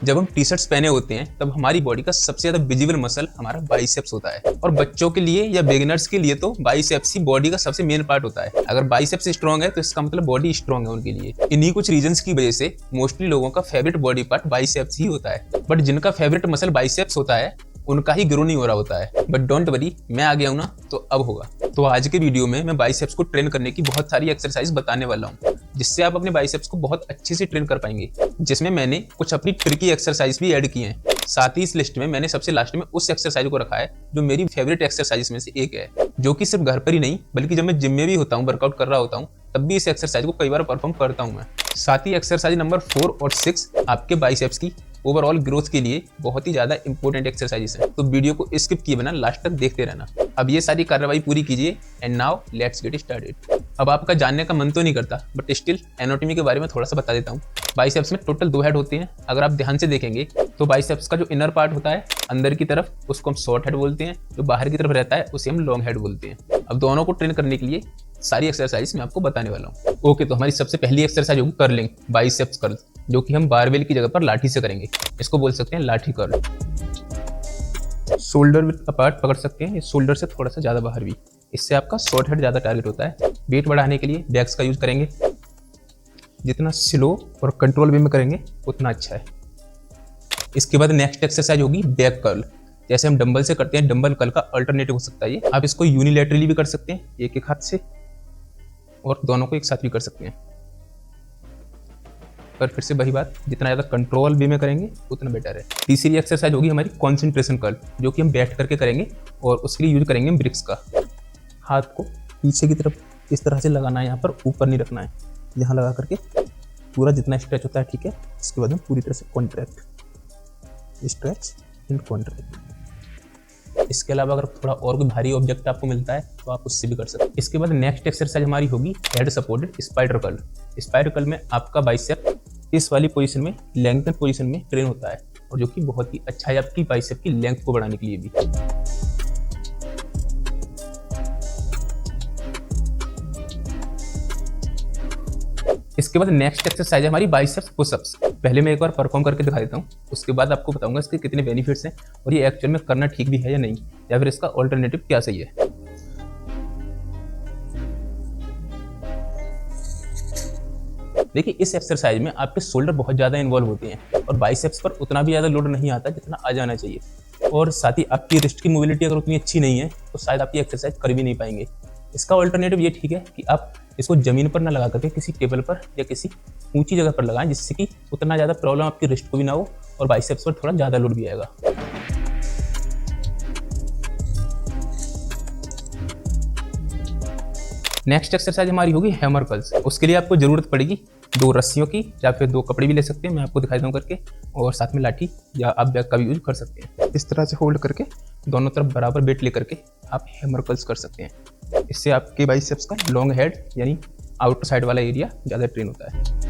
जब हम T shirts पहने होते हैं तब हमारी बॉडी का सबसे ज्यादा विजिबल मसल हमारा बाइसेप्स होता है। और बच्चों के लिए या बिगिनर्स के लिए तो बाइसेप्स ही बॉडी का सबसे मेन पार्ट होता है। अगर बाइसेप्स स्ट्रॉन्ग है तो इसका मतलब बॉडी स्ट्रॉन्ग है उनके लिए। इन्हीं कुछ रीजंस की वजह से मोस्टली लोगों का फेवरेट बॉडी पार्ट बाइसेप्स ही होता है। बट जिनका फेवरेट मसल बाइसेप्स होता है उनका ही ग्रो नहीं हो रहा होता है। बट डोंट वरी, मैं आ गया हूं ना तो अब होगा। तो आज के वीडियो में मैं बाइसेप्स को ट्रेन करने की बहुत सारी एक्सरसाइज बताने वाला हूं, जिससे आप अपने बाइसेप्स को बहुत अच्छे से ट्रेन कर पाएंगे। जिसमें मैंने कुछ अपनी ट्रिकी एक्सरसाइज भी ऐड की हैं। साथ ही इस लिस्ट में मैंने सबसे लास्ट में उस एक्सरसाइज को रखा है जो मेरी फेवरेट एक्सरसाइज में से एक है, जो कि सिर्फ घर पर ही नहीं बल्कि जब मैं जिम में भी होता हूँ, वर्कआउट कर रहा होता हूँ, तब भी इस एक्सरसाइज को कई बार परफॉर्म करता हूँ मैं। साथ ही एक्सरसाइज नंबर 4 और 6 आपके बाइसेप्स की ओवरऑल ग्रोथ के लिए बहुत ही ज्यादा इंपॉर्टेंट एक्सरसाइजेस है। तो वीडियो को स्किप किए बिना लास्ट तक देखते रहना। अब ये सारी कार्रवाई पूरी कीजिए and now let's get started. अब आपका जानने का मन तो नहीं करता, बट स्टिल एनाटॉमी के बारे में थोड़ा सा बता देता हूँ। बाइसेप्स में टोटल 2 हेड होते हैं। अगर आप ध्यान से देखेंगे तो बाइसेप्स का जो इनर पार्ट होता है अंदर की तरफ, उसको हम शॉर्ट हेड बोलते हैं। जो बाहर की तरफ रहता है उसे हम लॉन्ग हेड बोलते हैं। अब दोनों को ट्रेन करने के लिए सारी एक्सरसाइज मैं आपको बताने वाला हूँ। ओके, तो हमारी सबसे पहली एक्सरसाइज होगी कर्लिंग, बाइसेप्स कर्ल, जो कि हम बारबेल की जगह पर लाठी से करेंगे। इसको बोल सकते हैं लाठी कर्ल। शोल्डर विथ अपार्ट पकड़ सकते हैं, शोल्डर से थोड़ा सा ज्यादा बाहर भी। इससे आपका शॉर्ट हेड ज्यादा टारगेट होता है। वेट बढ़ाने के लिए बैक्स का यूज करेंगे। जितना स्लो और कंट्रोल वे में करेंगे उतना अच्छा है। इसके बाद नेक्स्ट एक्सरसाइज होगी बैक कर्ल। जैसे हम डंबल से करते हैं, डंबल कर्ल का अल्टरनेटिव हो सकता है ये। आप इसको यूनिलैटरली भी कर सकते हैं, एक एक हाथ से, और दोनों को एक साथ भी कर सकते हैं। पर फिर से वही बात, जितना ज़्यादा कंट्रोल वे में करेंगे उतना बेटर है। तीसरी एक्सरसाइज होगी हमारी कॉन्सेंट्रेशन कर्ल, जो कि हम बैठ करके करेंगे और उसके लिए यूज करेंगे ब्रिक्स का। हाथ को पीछे की तरफ इस तरह से लगाना है, यहाँ पर ऊपर नहीं रखना है। यहाँ लगा करके पूरा जितना स्ट्रेच होता है, ठीक है। इसके बाद हम पूरी तरह से कॉन्ट्रैक्ट, स्ट्रेच एंड कॉन्ट्रैक्ट। इसके अलावा अगर थोड़ा और कोई भारी ऑब्जेक्ट आपको मिलता है तो आप उससे भी कर सकते हैं। इसके बाद नेक्स्ट एक्सरसाइज हमारी होगी head supported spider curl. Spider curl में आपका बाइसेप इस वाली पोजीशन में, लेंथन पोजीशन में ट्रेन होता है, और जो कि बहुत ही अच्छा है आपकी बाइसेप की लेंथ को बढ़ाने के लिए भी। इसके बाद नेक्स्ट एक्सरसाइज है हमारी बाइसेप्स पुशअप्स। पहले मैं एक बार परफॉर्म करके दिखा देता हूँ, उसके बाद आपको बताऊंगा इसके कितने बेनिफिट्स हैं और ये एक्चुअल में करना ठीक भी है या नहीं, या फिर इसका ऑल्टरनेटिव क्या सही है। देखिए, इस एक्सरसाइज में आपके शोल्डर बहुत ज़्यादा इन्वॉल्व होते हैं और बाइसेप्स पर उतना भी ज़्यादा लोड नहीं आता जितना आ जाना चाहिए। और साथ ही आपकी रिस्ट की मोबिलिटी अगर उतनी अच्छी नहीं है तो शायद आप ये एक्सरसाइज कर भी नहीं पाएंगे। इसका ऑल्टरनेटिव ये ठीक है कि आप इसको जमीन पर ना लगा करके किसी टेबल पर या किसी ऊंची जगह पर लगाएं, जिससे कि उतना ज़्यादा प्रॉब्लम आपकी रिस्ट को भी ना हो और बाइसेप्स पर थोड़ा ज़्यादा लोड भी आएगा। नेक्स्ट एक्सरसाइज हमारी होगी हैमर कर्ल्स। उसके लिए आपको जरूरत पड़ेगी 2 रस्सियों की, या फिर 2 कपड़े भी ले सकते हैं, मैं आपको दिखाई दूँ करके, और साथ में लाठी या आप बैग का भी यूज कर सकते हैं। इस तरह से होल्ड करके दोनों तरफ बराबर वेट लेकर के आप हैमर कर्ल्स कर सकते हैं। इससे आपके बाइसेप्स का लॉन्ग हेड यानी आउटर साइड वाला एरिया ज़्यादा ट्रेन होता है।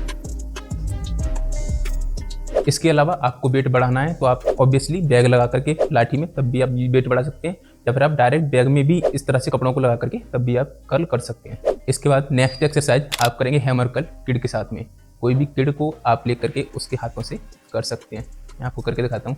इसके अलावा आपको वेट बढ़ाना है तो आप ऑब्वियसली बैग लगा करके लाठी में, तब भी आप वेट बढ़ा सकते हैं, या फिर आप डायरेक्ट बैग में भी इस तरह से कपड़ों को लगा करके तब भी आप कर्ल कर सकते हैं। इसके बाद नेक्स्ट एक्सरसाइज आप करेंगे हैमर कर्ल किड के साथ में। कोई भी किड को आप ले करके उसके हाथों से कर सकते हैं। मैं आपको करके दिखाता हूँ।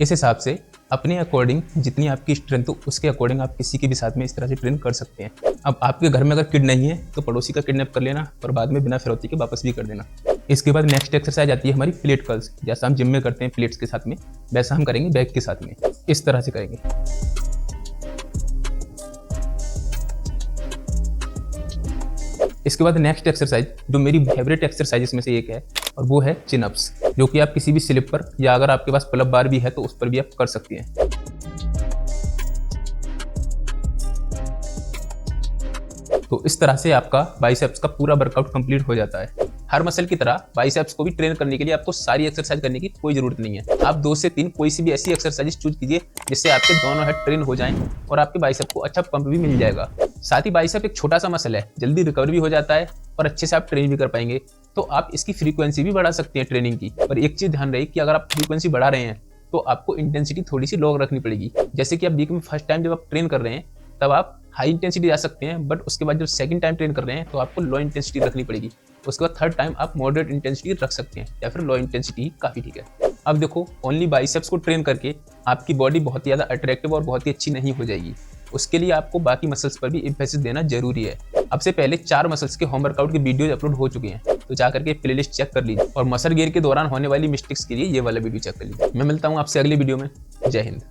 इस हिसाब से अपने अकॉर्डिंग जितनी आपकी स्ट्रेंथ हो उसके अकॉर्डिंग आप किसी के भी साथ में इस तरह से ट्रेन कर सकते हैं। अब आपके घर में अगर किड नहीं है तो पड़ोसी का किडनैप कर लेना और बाद में बिना फिरौती के वापस भी कर देना। इसके बाद नेक्स्ट एक्सरसाइज आती है हमारी प्लेट कर्ल्स। जैसा हम जिम में करते हैं प्लेट्स के साथ में, वैसा हम करेंगे बैग के साथ में। इस तरह से करेंगे। इसके बाद नेक्स्ट एक्सरसाइज जो मेरी फेवरेट एक्सरसाइजेस में से एक है, और वो है चिन अप्स, जो कि आप किसी भी स्लिप पर या अगर आपके पास पुल अप बार भी है तो उस पर भी आप कर सकते हैं। तो इस तरह से आपका बाइसेप्स का पूरा वर्कआउट कंप्लीट हो जाता है। हर मसल की तरह बाइसेप्स को भी ट्रेन करने के लिए आपको सारी एक्सरसाइज करने की कोई जरूरत नहीं है। आप 2 से 3 कोई सी भी ऐसी एक्सरसाइज चूज कीजिए जिससे आपके दोनों हेड ट्रेन हो जाएं और आपके बाइसेप को अच्छा पंप भी मिल जाएगा। साथ ही बाइसेप एक छोटा सा मसल है, जल्दी रिकवर भी हो जाता है और अच्छे से आप ट्रेन भी कर पाएंगे। तो आप इसकी फ्रीक्वेंसी भी बढ़ा सकते हैं ट्रेनिंग की। पर एक चीज ध्यान रहे कि अगर आप फ्रीक्वेंसी बढ़ा रहे हैं तो आपको इंटेंसिटी थोड़ी सी लो रखनी पड़ेगी। जैसे कि आप वीक में फर्स्ट टाइम जब आप ट्रेन कर रहे हैं तब आप हाई इंटेंसिटी जा सकते हैं, बट उसके बाद जब सेकंड टाइम ट्रेन कर रहे हैं तो आपको लो इंटेंसिटी रखनी पड़ेगी। उसके बाद थर्ड टाइम आप मॉडरेट इंटेंसिटी रख सकते हैं या फिर लो इंटेंसिटी काफ़ी ठीक है। अब देखो, ओनली बाइसेप्स को ट्रेन करके आपकी बॉडी बहुत ही ज़्यादा अट्रैक्टिव और बहुत ही अच्छी नहीं हो जाएगी। उसके लिए आपको बाकी मसल्स पर भी एम्फेसिस देना जरूरी है। अब से पहले 4 मसल्स के होम वर्कआउट के वीडियोज अपलोड हो चुके हैं, तो जाकर के प्लेलिस्ट चेक कर लीजिए और मसल गेयर के दौरान होने वाली मिस्टेक्स के लिए ये वाला वीडियो चेक कर लीजिए। मैं मिलता हूँ आपसे अगली वीडियो में। जय हिंद।